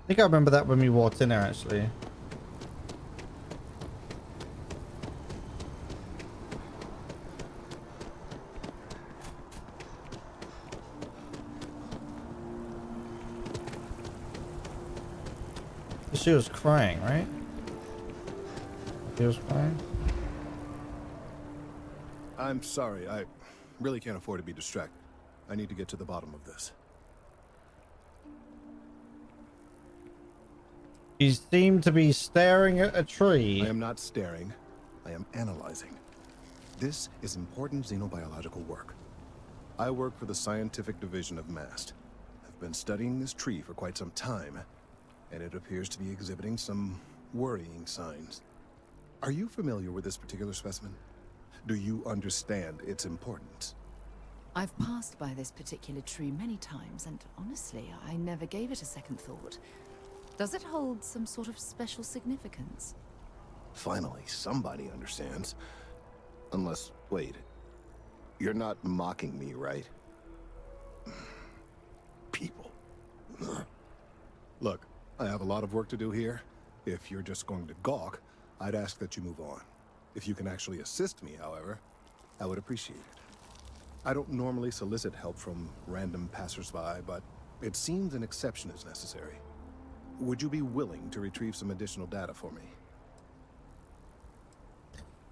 think I remember that when we walked in there, actually. She was crying, right? She was crying. I'm sorry, I really can't afford to be distracted. I need to get to the bottom of this. You seem to be staring at a tree. I am not staring. I am analyzing. This is important xenobiological work. I work for the scientific division of MAST. I've been studying this tree for quite some time, and it appears to be exhibiting some worrying signs. Are you familiar with this particular specimen? Do you understand its importance? I've passed by this particular tree many times, and honestly, I never gave it a second thought. Does it hold some sort of special significance? Finally, somebody understands. Unless, wait. You're not mocking me, right? People. Look, I have a lot of work to do here. If you're just going to gawk, I'd ask that you move on. If you can actually assist me, however, I would appreciate it. I don't normally solicit help from random passersby, but it seems an exception is necessary. Would you be willing to retrieve some additional data for me?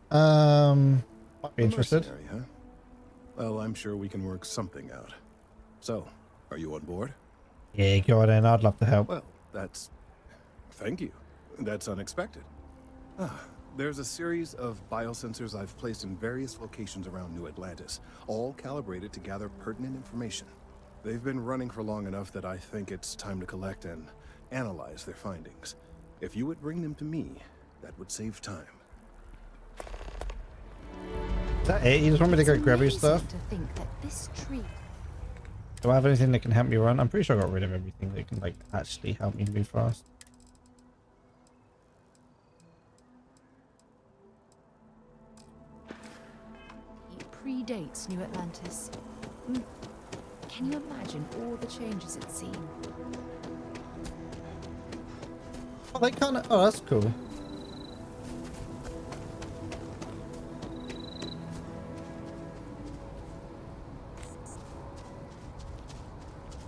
Might be interested. Mercenary, huh? Well, I'm sure we can work something out. So, are you on board? Yeah, go on in. I'd love to help. Well, that's... Thank you. That's unexpected. There's a series of biosensors I've placed in various locations around New Atlantis, all calibrated to gather pertinent information. They've been running for long enough that I think it's time to collect and analyze their findings. If you would bring them to me, that would save time. Is that it? You just want me to go grab your stuff? To think that this tree... Do I have anything that can help me run? I'm pretty sure I got rid of everything that can, like, actually help me move fast. It predates New Atlantis. Can you imagine all the changes it's seen? Oh, they kind of... Oh, that's cool.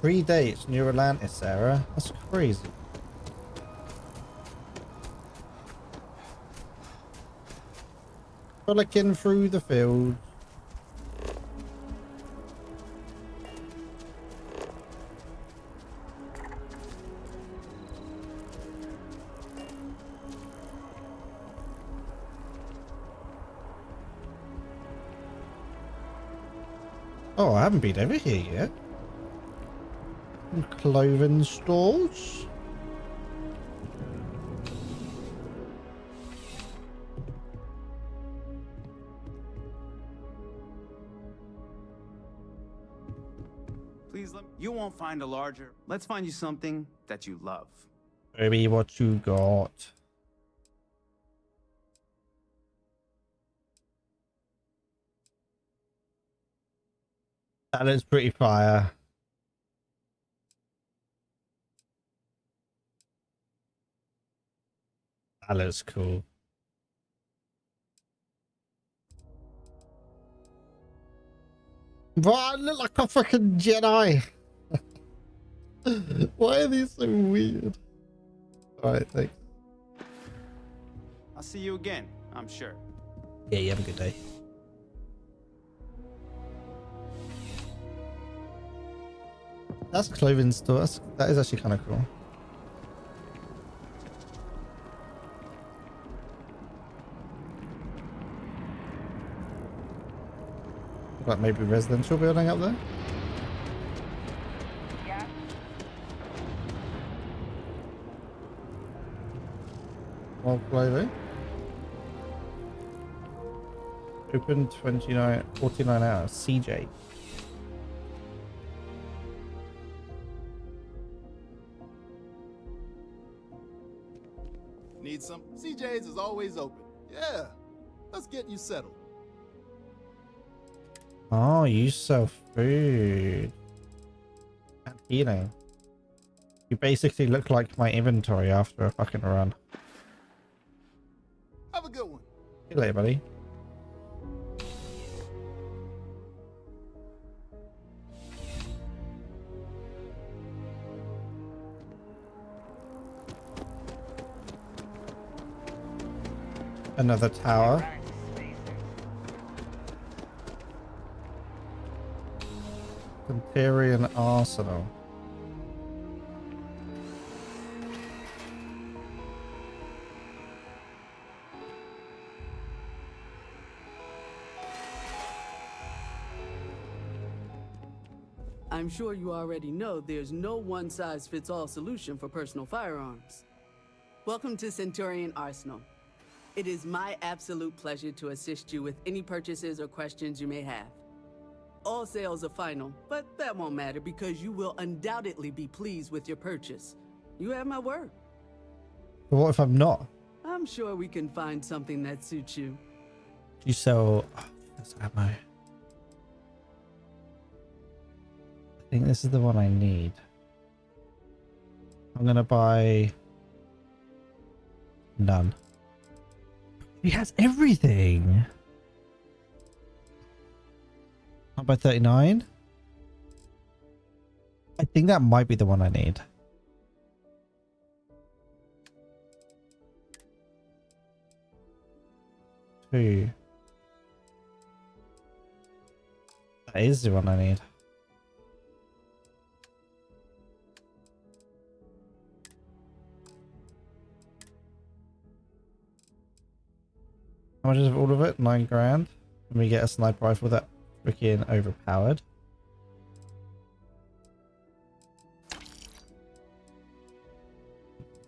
Predates New Atlantis, Sarah. That's crazy. Frolicking through the field. Oh, I haven't been over here yet. Clothing stores. Please let me. You won't find a larger. Let's find you something that you love. Baby, what you got? That looks pretty fire. That looks cool. But I look like a fucking Jedi. Why are these so weird? Alright, thanks. I'll see you again, I'm sure. Yeah, you have a good day. That's clothing store. That is actually kind of cool. Like maybe residential building up there? Yeah. More clothing. Open 49 hours. CJ. Need some? CJ's is always open. Yeah. Let's get you settled. Oh, you sell food and healing. You basically look like my inventory after a fucking run. Have a good one. See you later, buddy. Another tower. Imperial Arsenal. I'm sure you already know there's no one-size-fits-all solution for personal firearms. Welcome to Centurion Arsenal. It is my absolute pleasure to assist you with any purchases or questions you may have. All sales are final, but that won't matter because you will undoubtedly be pleased with your purchase. You have my word. But what if I'm not? I'm sure we can find something that suits you. You sell... Oh, that's ammo. I think this is the one I need. I'm gonna buy... None. He has everything! I'll buy 39. I think that might be the one I need. Two. That is the one I need. How much is all of it? 9 grand. And we get a sniper rifle that freaking overpowered.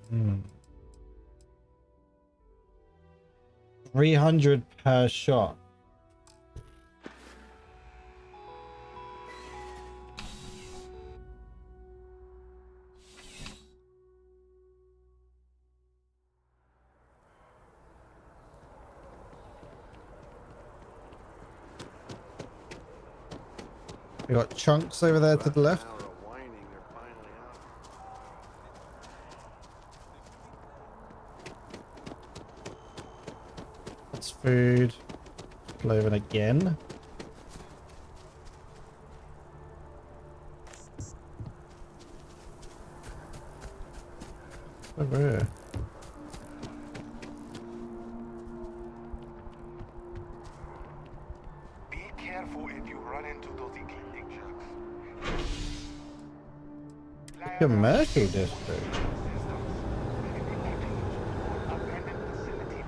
Hmm. 300 per shot. We got chunks over there to the left. That's food. Cloven again. Over. Be careful if you run into those ecliptic jerks. Commercial district. Abandoned facility.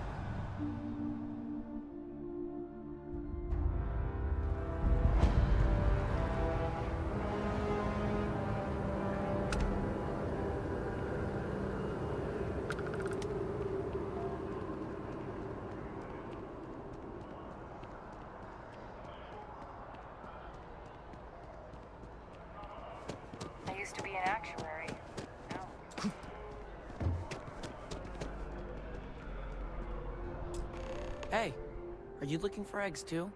I used to be an actuary. Now. Hey, are you looking for eggs too?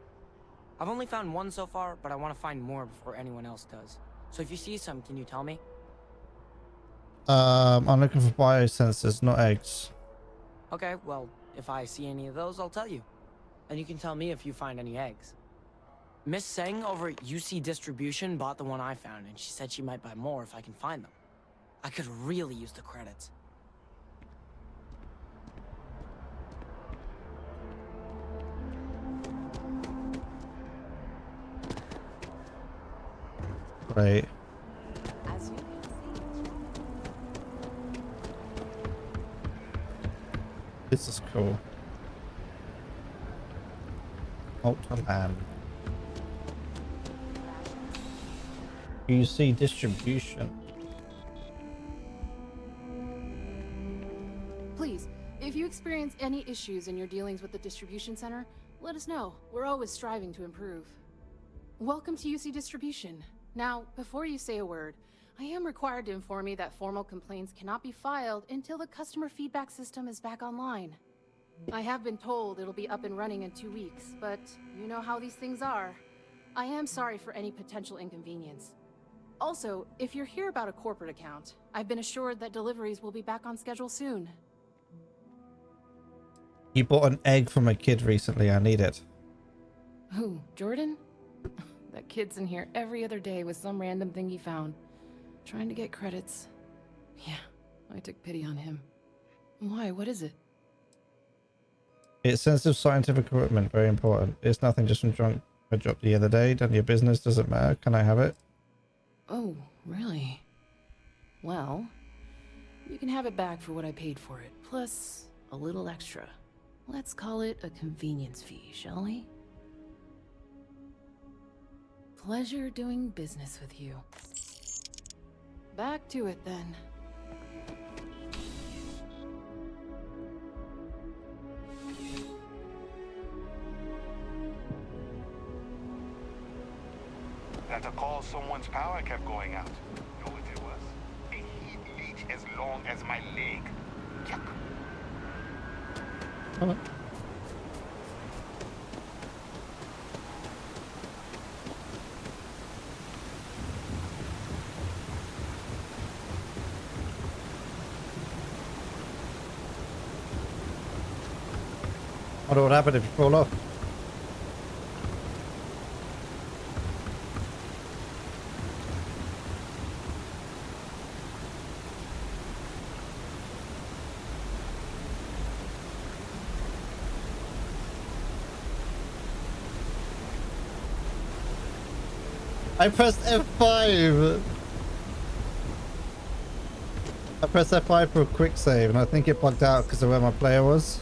I've only found one so far, but I want to find more before anyone else does. So if you see some, can you tell me? I'm looking for biosensors, not eggs. Okay, well, if I see any of those, I'll tell you. And you can tell me if you find any eggs. Miss Seng over at UC Distribution bought the one I found, and she said she might buy more if I can find them. I could really use the credits. Right. As you can see, This is cool. Ultra land. You see distribution. Please, if you experience any issues in your dealings with the distribution center, let us know. We're always striving to improve. Welcome to UC Distribution. Now, before you say a word, I am required to inform you that formal complaints cannot be filed until the customer feedback system is back online. I have been told it'll be up and running in 2 weeks, but you know how these things are. I am sorry for any potential inconvenience. Also, if you're here about a corporate account, I've been assured that deliveries will be back on schedule soon. You bought an egg from a kid recently. I need it. Who, Jordan? That kid's in here every other day with some random thing he found. Trying to get credits. Yeah, I took pity on him. Why, what is it? It's sensitive scientific equipment. Very important. It's nothing, just some junk I dropped the other day. None of your business. Doesn't matter. Can I have it? Oh, really? Well, you can have it back for what I paid for it, plus a little extra. Let's call it a convenience fee, shall we? Pleasure doing business with you. Back to it then. That a call someone's power kept going out. Know what it was? A heat leech as long as my leg. Yuck. Hello. I wonder what happened if you fall off. I pressed F5. I pressed F5 for a quick save, and I think it bugged out because of where my player was.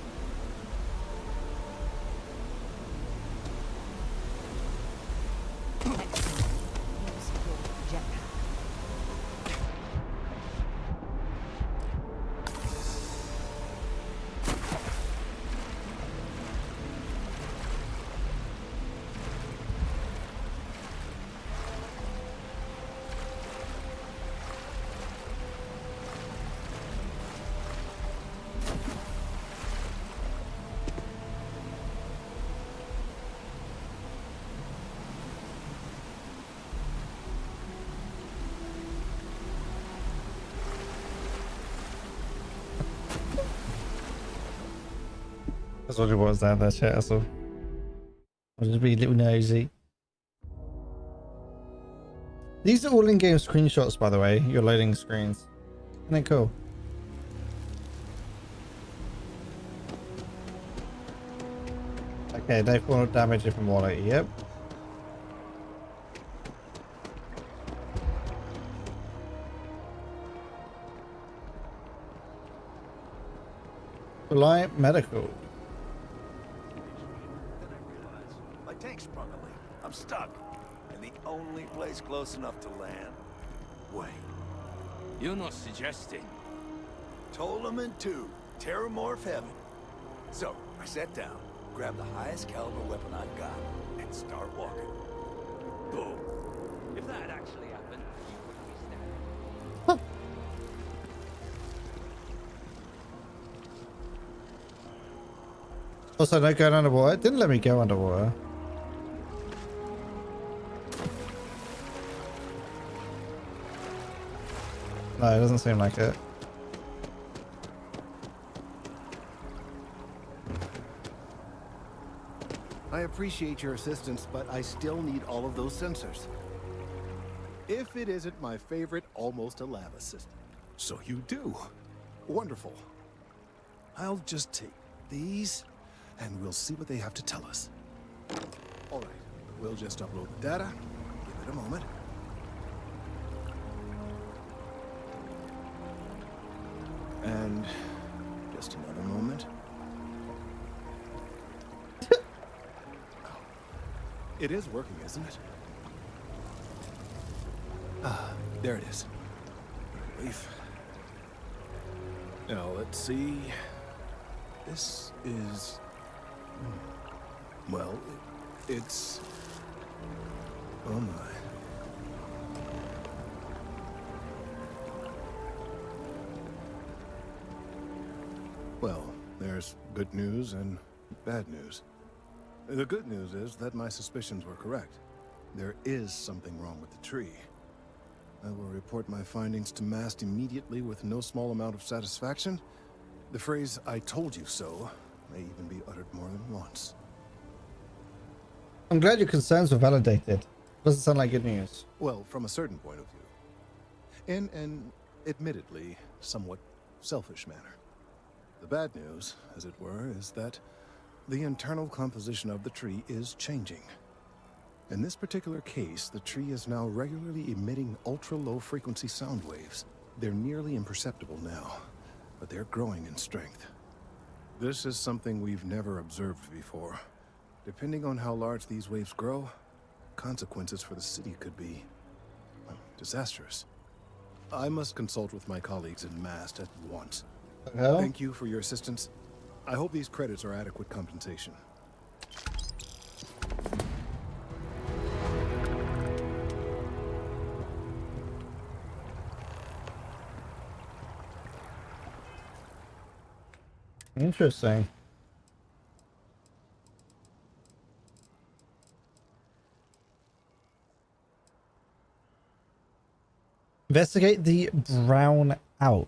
That's what it was down there, chat. So I'll just be a little nosy. These are all in-game screenshots, by the way. Your loading screens. Isn't that cool? Okay, they fall damage from water. Yep. Reliant Medical. My tank's sprung a leak. I'm stuck. And the only place close enough to land. Wait. You're not suggesting. Tolaman 2. Terramorph heaven. So, I sat down, grabbed the highest caliber weapon I've got, and start walking. Boom. If that had actually happened, you wouldn't be standing. Also, no going underwater. It didn't let me go underwater. No, it doesn't seem like it. I appreciate your assistance, but I still need all of those sensors. If it isn't my favorite almost a lava system. So you do. Wonderful. I'll just take these, and we'll see what they have to tell us. All right, we'll just upload the data. Give it a moment. And just another moment. It is working, isn't it? Ah, there it is. Relief. Now, let's see. This is... Well, it's... Oh my. Well, there's good news and bad news. The good news is that my suspicions were correct. There is something wrong with the tree. I will report my findings to Mast immediately with no small amount of satisfaction. The phrase, "I told you so," may even be uttered more than once. I'm glad your concerns were validated. Doesn't sound like good news. Well, from a certain point of view. In an, admittedly, somewhat selfish manner. The bad news, as it were, is that the internal composition of the tree is changing. In this particular case, the tree is now regularly emitting ultra-low frequency sound waves. They're nearly imperceptible now, but they're growing in strength. This is something we've never observed before. Depending on how large these waves grow, consequences for the city could be, well, disastrous. I must consult with my colleagues in Mast at once. Thank you for your assistance. I hope these credits are adequate compensation. Interesting. Investigate the brown out.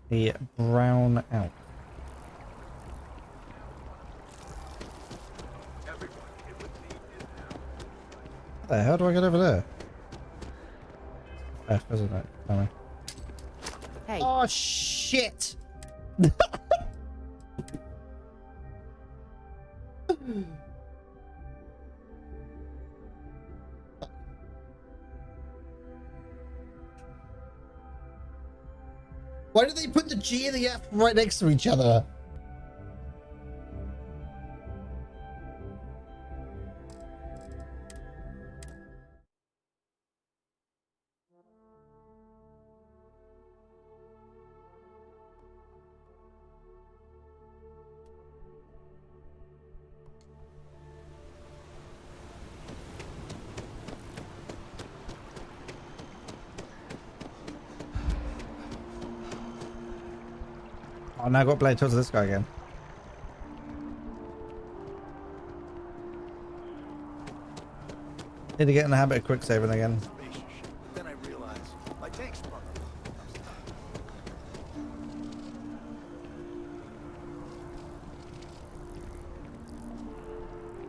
The brown out. What the hell do I get over there? F, isn't it? Anyway. Hey. Oh shit! Why did they put the G and the F right next to each other? Oh, now I've got to play towards this guy again. Need to get in the habit of quick saving again. Then I realized my tank's sprung up.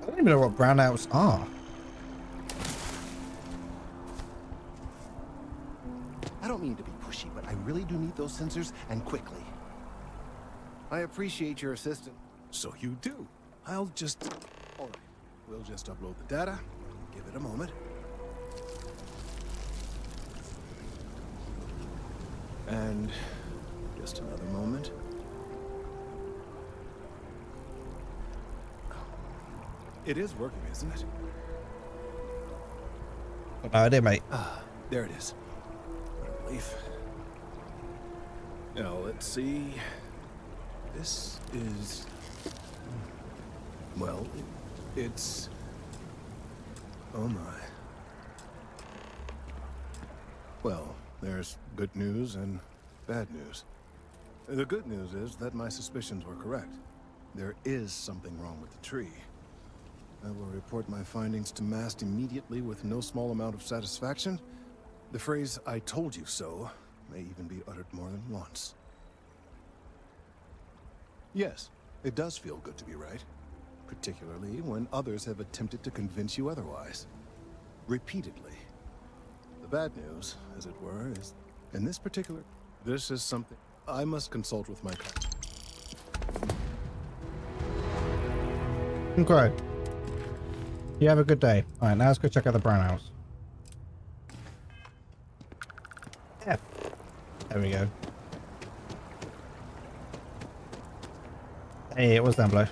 I don't even know what brownouts are. I don't mean to be pushy, but I really do need those sensors, and quickly. I appreciate your assistance. So you do. I'll just... All right. We'll just upload the data. Give it a moment. And just another moment. It is working, isn't it? Got no idea, mate. There it is. What a relief. Now, let's see. This is... Well, it's... Oh my. Well, there's good news and bad news. The good news is that my suspicions were correct. There is something wrong with the tree. I will report my findings to Mast immediately with no small amount of satisfaction. The phrase, "I told you so," may even be uttered more than once. Yes, it does feel good to be right. Particularly when others have attempted to convince you otherwise. Repeatedly. The bad news, as it were, is in this particular... This is something I must consult with my... Okay. You have a good day. Alright, now let's go check out the brownouts. Yeah. There we go. Hey, it was down below.